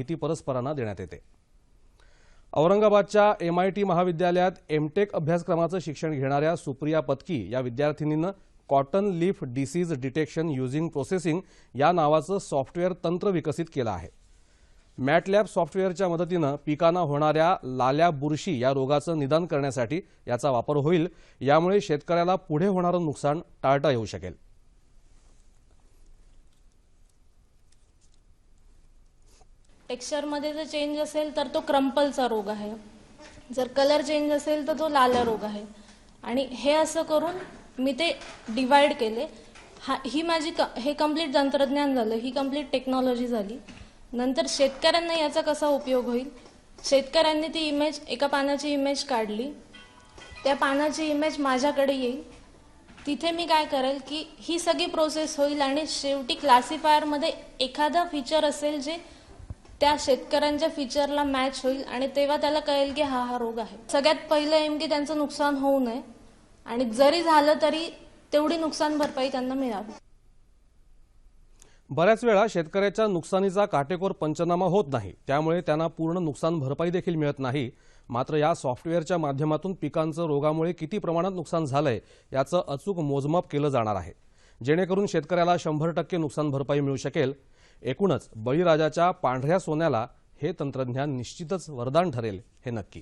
माहिती परस्परांना देण्यात येते। औरंगाबादच्या MIT महाविद्यालयात एमटेक अभ्यासक्रमाचं शिक्षण घेणाऱ्या सुप्रिया पत्की या विद्यार्थिनीनं cotton leaf disease detection using processing या नावाचं सॉफ्टवेअर तंत्र विकसित केलं आहे। मॅटलॅब सॉफ्टवेअरच्या मदतीनं पिकांना होणाऱ्या लाल्या बुरशी या रोगाचं निदान करण्यासाठी याचा वापर होईल। यामुळे शेतकऱ्याला पुढे होणारं नुकसान टाळता येऊ शकेल। टेक्स्चरमध्ये जर चेंज असेल तर तो क्रम्पलचा रोग आहे, जर कलर चेंज असेल तर तो लाल्या रोग आहे। आणि हे असं करून मी ते डिवाइड केले। ही माझी हे कंप्लीट तंत्रज्ञान झालं, ही कंप्लीट टेक्नॉलॉजी झाली। नंतर शेतकऱ्यांना याचा कसा उपयोग होईल, शेतकऱ्यांनी ती इमेज एका पानाची इमेज काढली, त्या पानाची इमेज माझ्याकडे येईल, तिथे मी काय करेल की ही सगळी प्रोसेस होईल आणि शेवटी क्लासिफायरमध्ये एखादा फीचर असेल जे त्या शेतकऱ्यांच्या फीचरला मॅच होईल आणि तेव्हा त्याला कळेल की हा रोग आहे। सगळ्यात पहिलं एम की त्यांचं नुकसान होऊ नये आणि जरी झालं तरी तेवढी नुकसान भरपाई त्यांना मिळावी। बऱ्याच वेळा शेतकऱ्याच्या नुकसानीचा काटेकोर पंचनामा होत नाही, त्यामुळे त्यांना पूर्ण नुकसान भरपाई देखील मिळत नाही। मात्र या सॉफ्टवेअरच्या माध्यमातून पिकांचं रोगामुळे किती प्रमाणात नुकसान झालंय याचं अचूक मोजमाप केलं जाणार आहे, जेणेकरून शेतकऱ्याला 100% नुकसान भरपाई मिळू शकेल। एकूणच बळीराजाच्या पांढऱ्या सोन्याला हे तंत्रज्ञान निश्चितच वरदान ठरेल, हे नक्की।